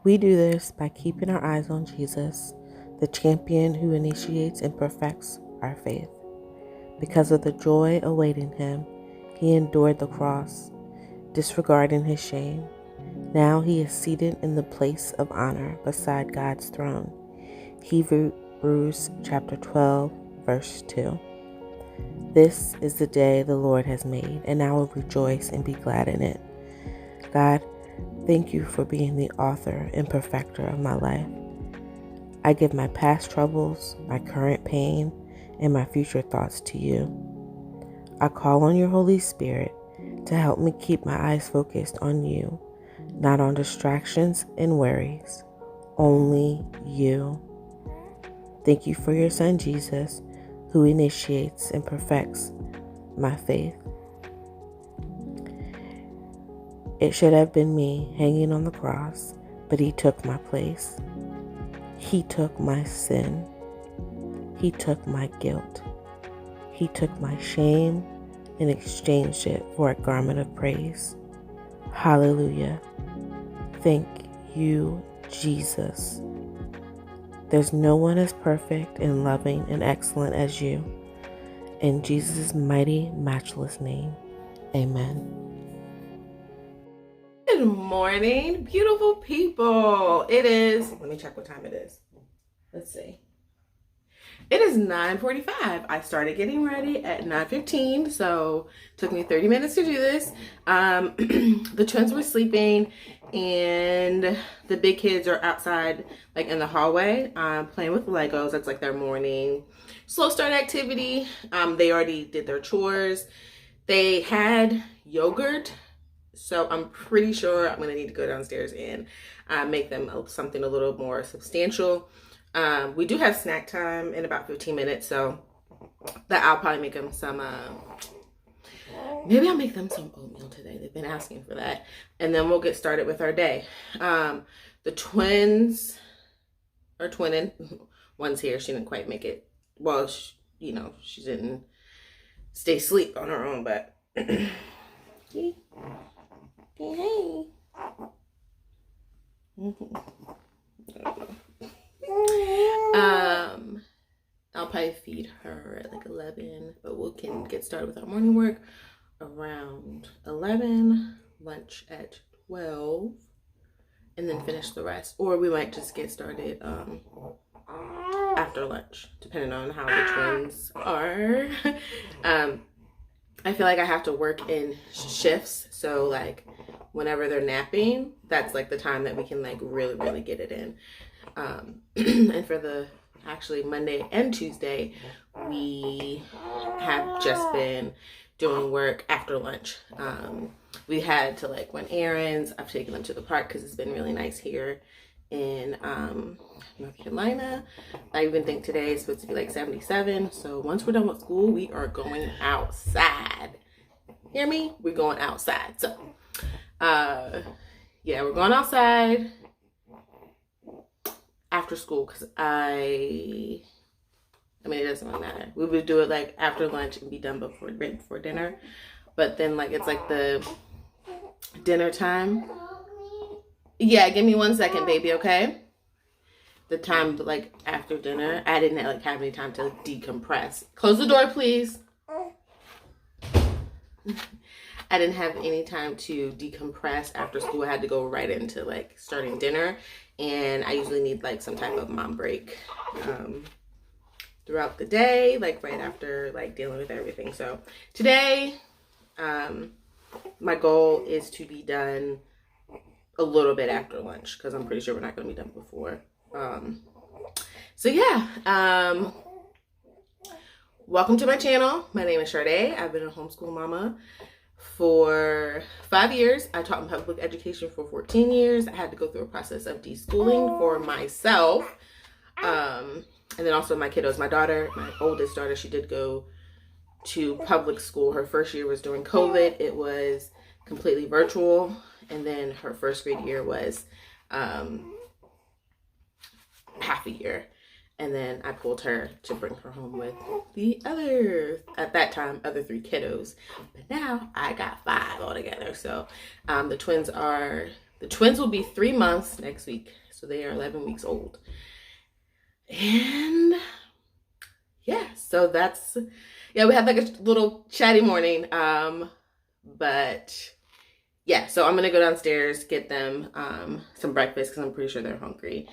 We do this by keeping our eyes on Jesus, the champion who initiates and perfects our faith. Because of the joy awaiting him, he endured the cross, disregarding his shame. Now he is seated in the place of honor beside God's throne. Hebrews chapter 12, verse 2. This is the day the Lord has made, and I will rejoice and be glad in it. God, thank you for being the author and perfecter of my life. I give my past troubles, my current pain, and my future thoughts to you. I call on your Holy Spirit to help me keep my eyes focused on you, not on distractions and worries, only you. Thank you for your Son, Jesus, who initiates and perfects my faith. It should have been me hanging on the cross, but he took my place. He took my sin. He took my guilt. He took my shame and exchanged it for a garment of praise. Hallelujah. Thank you, Jesus. There's no one as perfect and loving and excellent as you. In Jesus' mighty, matchless name, amen. Good morning, beautiful people. It is, let me check what time it is. Let's see. It is 9:45. I started getting ready at 9:15, so it took me 30 minutes to do this. The twins were sleeping and the big kids are outside, like in the hallway, playing with Legos. That's like their morning slow start activity. They already did their chores. They had yogurt, so I'm pretty sure I'm gonna need to go downstairs and make them something a little more substantial. We do have snack time in about 15 minutes, so that I'll probably make them some, maybe I'll make them some oatmeal today. They've been asking for that. And then we'll get started with our day. The twins are twinning. One's here. She didn't quite make it. Well, she didn't stay asleep on her own, but hey. I'll probably feed her at like 11, but we can get started with our morning work around 11, lunch at 12, and then finish the rest. Or we might just get started after lunch, depending on how the twins are. I feel like I have to work in shifts, so like whenever they're napping, that's like the time that we can like really get it in. And for the actually Monday and Tuesday, we have just been doing work after lunch. We had to like run errands. I've taken them to the park because it's been really nice here in North Carolina. I even think today is supposed to be like 77. So once we're done with school, we are going outside. Hear me? We're going outside. So yeah, we're going outside after school because it doesn't really matter. We would do it like after lunch and be done right before dinner. But then like it's like the dinner time. Yeah, give me 1 second, baby, okay? The time like after dinner, I didn't like have any time to decompress. Close the door, please. I didn't have any time to decompress after school. I had to go right into like starting dinner, and I usually need like some type of mom break throughout the day, like right after like dealing with everything. So today, my goal is to be done a little bit after lunch because I'm pretty sure we're not going to be done before. So yeah, welcome to my channel. My name is Sade. I've been a homeschool mama for 5 years. I taught in public education for 14 years. I had to go through a process of deschooling for myself. And then also my kiddos, my daughter, my oldest daughter, she did go to public school. Her first year was during COVID. It was completely virtual. And then her first grade year was half a year. And then I pulled her to bring her home with the other, at that time, other 3 kiddos. But now I got 5 altogether. So the twins are The twins will be 3 months next week, so they are 11 weeks old. And yeah, so that's, yeah, we had like a little chatty morning. But yeah, so I'm gonna go downstairs, get them some breakfast because I'm pretty sure they're hungry,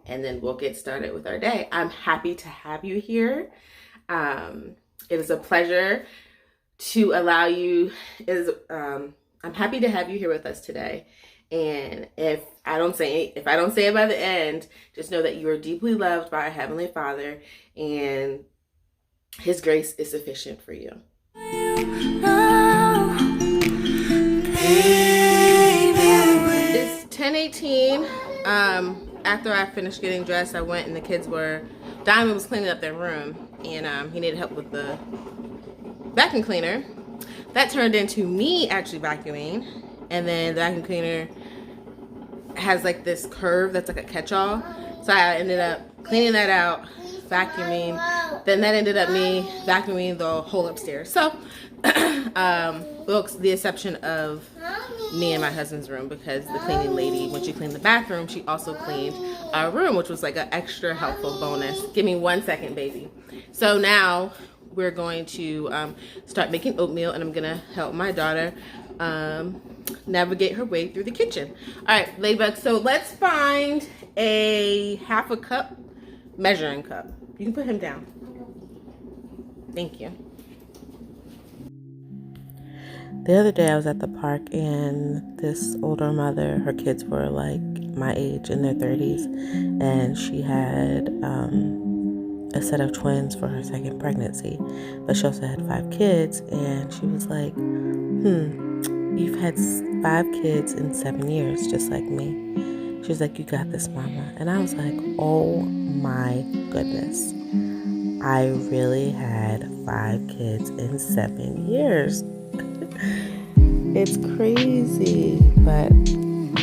and then we'll get started with our day. I'm happy to have you here. It is a pleasure to allow you. I'm happy to have you here with us today. And if I don't say it by the end, just know that you are deeply loved by our Heavenly Father, and His grace is sufficient for you. It's 10:18. After I finished getting dressed, I went and the kids were, Diamond was cleaning up their room, and he needed help with the vacuum cleaner. That turned into me actually vacuuming, and then the vacuum cleaner has like this curve that's like a catch-all, so I ended up cleaning that out, vacuuming. Then that ended up me vacuuming the whole upstairs. So with the exception of me and my husband's room, because the cleaning lady, when she cleaned the bathroom, she also cleaned our room, which was like an extra helpful bonus. Give me 1 second, baby. So now we're going to start making oatmeal, and I'm gonna help my daughter navigate her way through the kitchen. All right, Ladybug, so let's find a half a cup measuring cup. You can put him down. Thank you. The other day I was at the park, and this older mother, her kids were like my age, in their 30s, and she had a set of twins for her second pregnancy, but she also had 5 kids, and she was like, you've had 5 kids in 7 years, just like me. She was like, you got this, mama. And I was like, oh my goodness, I really had 5 kids in 7 years. It's crazy. But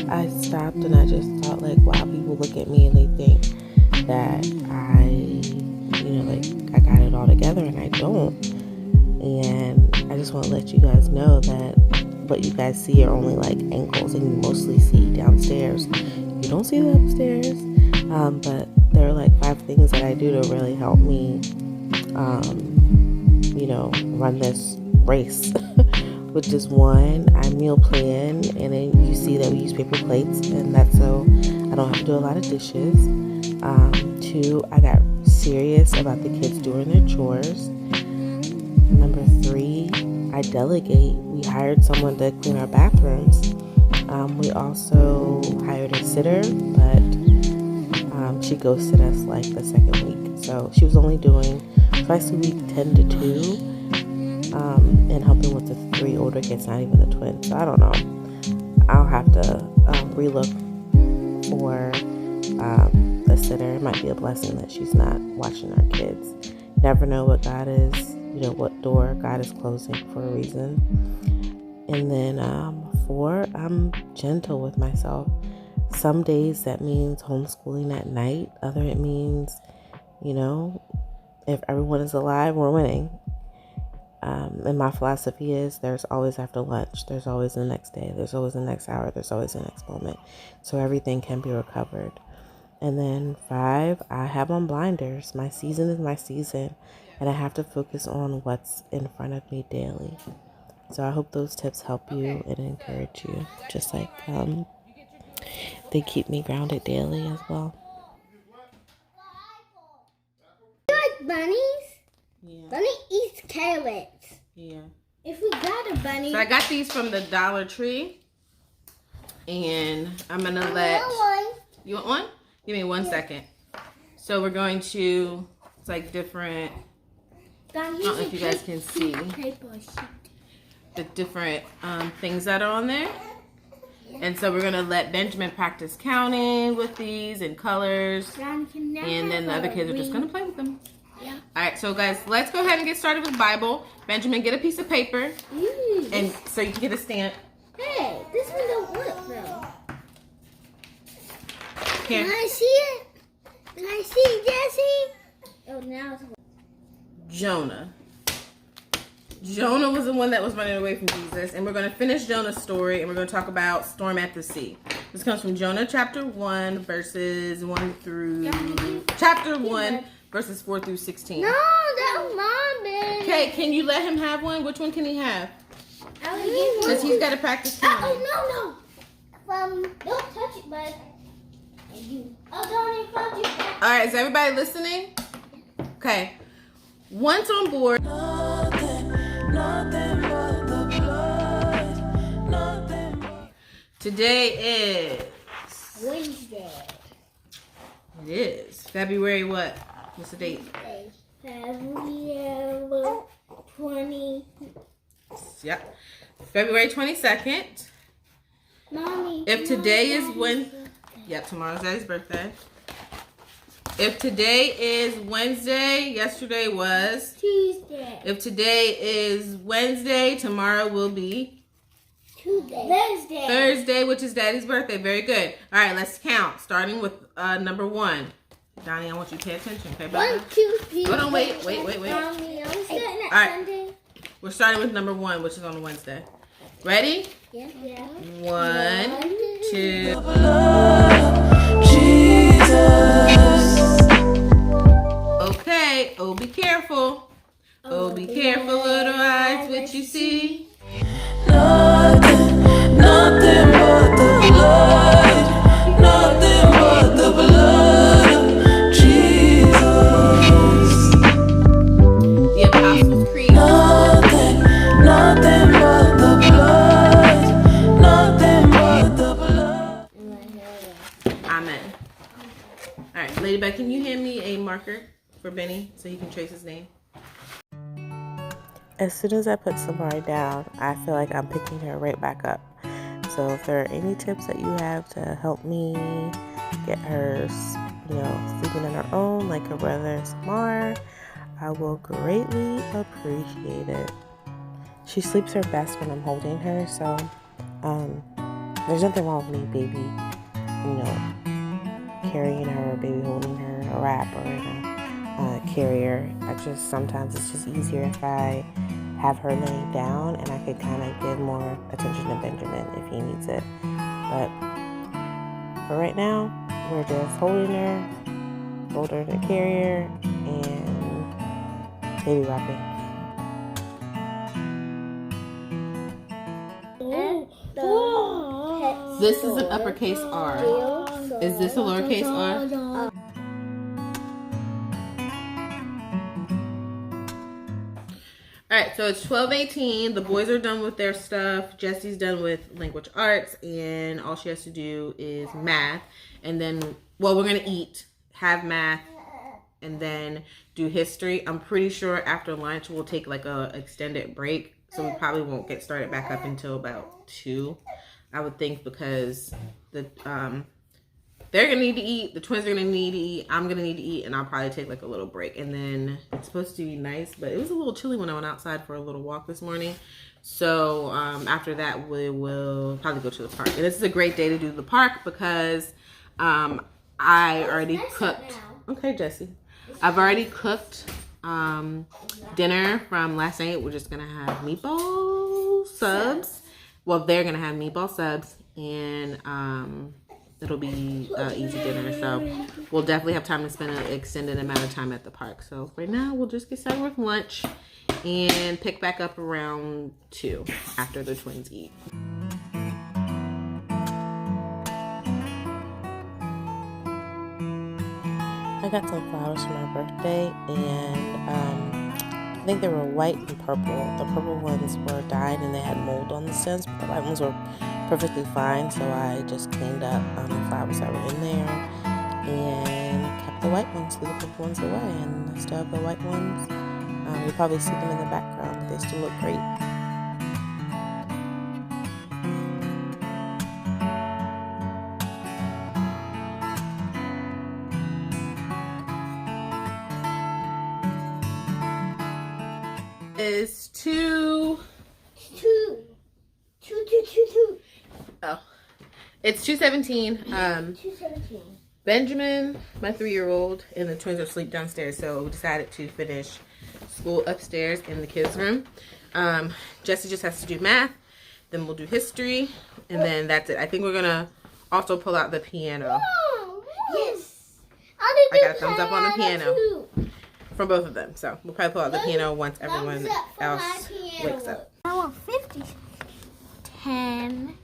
I stopped and I just thought, like, wow, people look at me and they think that I got it all together, and I don't. And I just want to let you guys know that what you guys see are only like ankles, and you mostly see downstairs. You don't see the upstairs. But there are like 5 things that I do to really help me, run this race. Which is 1, I meal plan, and then you see that we use paper plates, and that's so I don't have to do a lot of dishes. 2, I got serious about the kids doing their chores. Number 3, I delegate. We hired someone to clean our bathrooms. We also hired a sitter, but she ghosted us like the second week. So she was only doing twice a week, 10 to 2, and helping with the 3 older kids, not even the twins. So I don't know. I'll have to relook for a sitter. It might be a blessing that she's not watching our kids. Never know what God is, what door God is closing for a reason. And then 4, I'm gentle with myself. Some days that means homeschooling at night. Other it means, if everyone is alive, we're winning. And my philosophy is there's always after lunch. There's always the next day. There's always the next hour. There's always the next moment. So everything can be recovered. And then 5, I have on blinders. My season is my season, and I have to focus on what's in front of me daily. So I hope those tips help you and encourage you, just like they keep me grounded daily as well. You like bunnies? Yeah. Bunny eats carrots. Yeah. If we got a bunny... So I got these from the Dollar Tree, and I'm going to let... You want one? Give me 1 second. So we're going to... It's like different... I don't know if you guys can see the different things that are on there. And so we're going to let Benjamin practice counting with these and colors. And then the other kids are just going to play with them. Yeah. All right, so guys, let's go ahead and get started with Bible. Benjamin, get a piece of paper. And so you can get a stamp. Hey, this one don't work though. Here. Can I see it? Can I see it, Jesse? Oh, now it's... Jonah. Jonah was the one that was running away from Jesus. And we're going to finish Jonah's story, and we're going to talk about storm at the sea. This comes from Jonah chapter 1, verses 1 through... Chapter 1, verses 4 through 16. No, that's mine, baby. Okay, can you let him have one? Which one can he have? I will get one. Because he's got to practice counting. Oh, no. Don't touch it, bud. Don't even touch it. All right, is everybody listening? Okay. Once on board. Today is Wednesday. It is February what? What's the date? February 20. Yep. February 22nd. Mommy. If today is Wednesday. Yep, tomorrow's Daddy's birthday. If today is Wednesday, yesterday was Tuesday. If today is Wednesday, tomorrow will be Thursday. Thursday, which is Daddy's birthday. Very good. All right, let's count. Starting with number 1. Donnie, I want you to pay attention, okay, baby? 1, 2, 3. Hold on, wait. Mommy, I'm starting at All right. Sunday. We're starting with number 1, which is on a Wednesday. Ready? Yeah. 1, 2. Okay. Oh, be careful. Oh, be careful, little eyes, what you see. Nothing but the blood. Nothing but the blood of Jesus. The Apostles' Creed. Nothing but the blood. Nothing but the blood. Amen. All right, Ladybug, can you hand me a marker for Benny so he can trace his name? As soon as I put Samari down, I feel like I'm picking her right back up. So if there are any tips that you have to help me get her, sleeping on her own like her brother Samar, I will greatly appreciate it. She sleeps her best when I'm holding her, so there's nothing wrong with me, baby, carrying her, or baby holding her in a wrap or in a carrier. Sometimes it's just easier if I have her laying down, and I could kind of give more attention to Benjamin if he needs it. But for right now, we're just holding her, hold her in a carrier, and baby wrapping. This is an uppercase R. Is this a lowercase r? Alright, so it's 12:18. The boys are done with their stuff. Jessie's done with language arts, and all she has to do is math. And then, we're going to eat, have math, and then do history. I'm pretty sure after lunch we'll take like a extended break, so we probably won't get started back up until about 2, I would think, because they're gonna need to eat, the twins are gonna need to eat, I'm gonna need to eat, and I'll probably take like a little break. And then it's supposed to be nice, but it was a little chilly when I went outside for a little walk this morning. So after that, we will probably go to the park. And this is a great day to do the park because I already cooked. Okay, Jessie. I've already cooked dinner from last night. We're just gonna have meatball subs. Well, they're gonna have meatball subs, and it'll be easy dinner. So we'll definitely have time to spend an extended amount of time at the park. So right now, we'll just get started with lunch and pick back up around 2 after the twins eat. I got some flowers for my birthday, and I think they were white and purple. The purple ones were dyed and they had mold on the stems, but the white ones were perfectly fine, so I just cleaned up the flowers that were in there and kept the white ones, threw the purple ones away, and I still have the white ones. You probably see them in the background. They still look great. Is 2. Oh, it's 2:17. 2:17. Benjamin, my 3-year-old, and the twins are asleep downstairs, so we decided to finish school upstairs in the kids' room. Jessie just has to do math, then we'll do history, and then that's it. I think we're gonna also pull out the piano. Oh, yes. I got a thumbs up on the piano from both of them. So we'll probably pull out the piano once everyone else wakes up. I want 50. 10,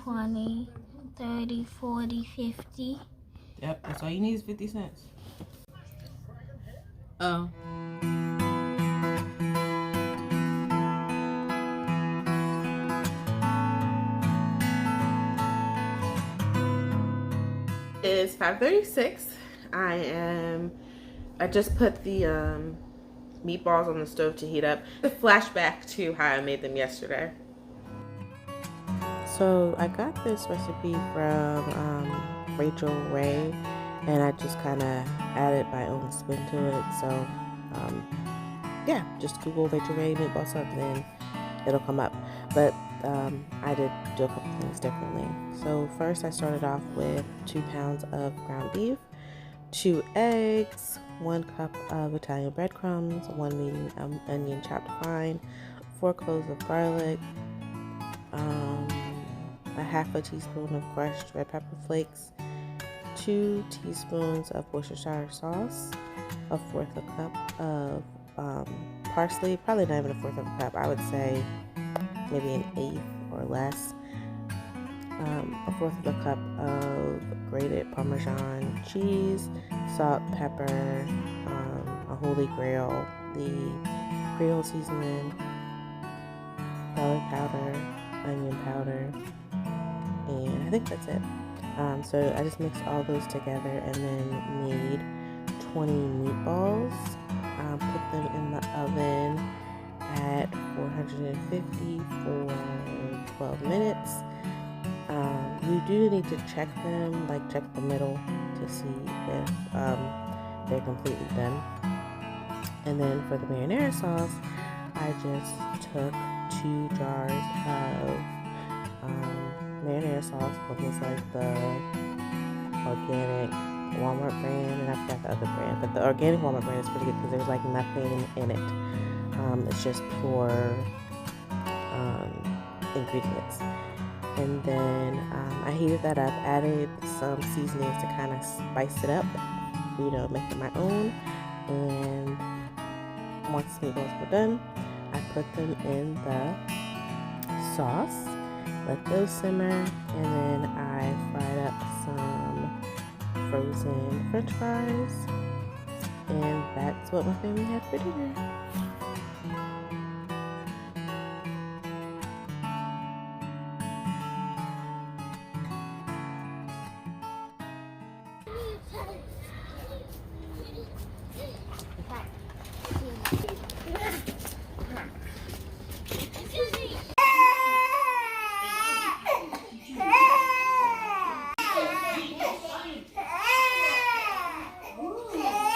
20, 30, 40, 50. Yep, that's all you need is 50 cents. Oh. It's 5:36. I just put the meatballs on the stove to heat up. A flashback to how I made them yesterday. So I got this recipe from Rachel Ray, and I just kind of added my own spin to it. So yeah, just Google Rachel Ray meatball sub and it'll come up. But I did do a couple things differently. So first I started off with 2 pounds of ground beef, 2 eggs, 1 cup of Italian breadcrumbs, 1 medium onion chopped fine, 4 cloves of garlic, a half a teaspoon of crushed red pepper flakes, 2 teaspoons of Worcestershire sauce, a 1/4 a cup of parsley, probably not even a 1/4 of a cup, I would say maybe an 1/8 or less, a 1/4 of a cup of grated Parmesan cheese, salt, pepper, a holy grail, the Creole seasoning, garlic powder, onion powder, and I think that's it. So I just mixed all those together and then made 20 meatballs. Put them in the oven at 450 for 12 minutes. You do need to check them, like check the middle to see if they're completely done. And then for the marinara sauce, I just took 2 jars of marinara sauce. One was like the organic Walmart brand, and I forgot the other brand, but the organic Walmart brand is pretty good because there's like nothing in it. It's just pure ingredients. And then I heated that up, added some seasonings to kind of spice it up, you know, make it my own. And once the meatballs were done, I put them in the sauce, let those simmer, and then I fried up some frozen french fries, and that's what my family had for dinner.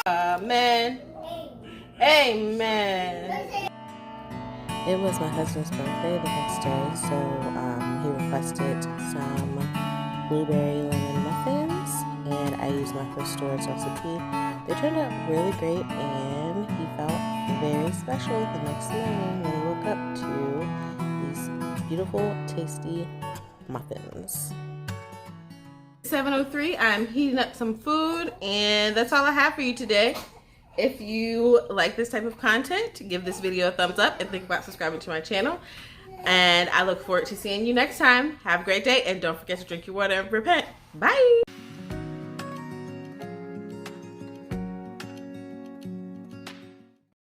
Amen. Amen. It was my husband's birthday the next day, so he requested some blueberry lemon muffins, and I used my first storage recipe. They turned out really great, and he felt very special the next morning when he woke up to these beautiful, tasty muffins. 7:03. I'm heating up some food, and that's all I have for you today. If you like this type of content, give this video a thumbs up and think about subscribing to my channel. And I look forward to seeing you next time. Have a great day, and don't forget to drink your water and repent. Bye.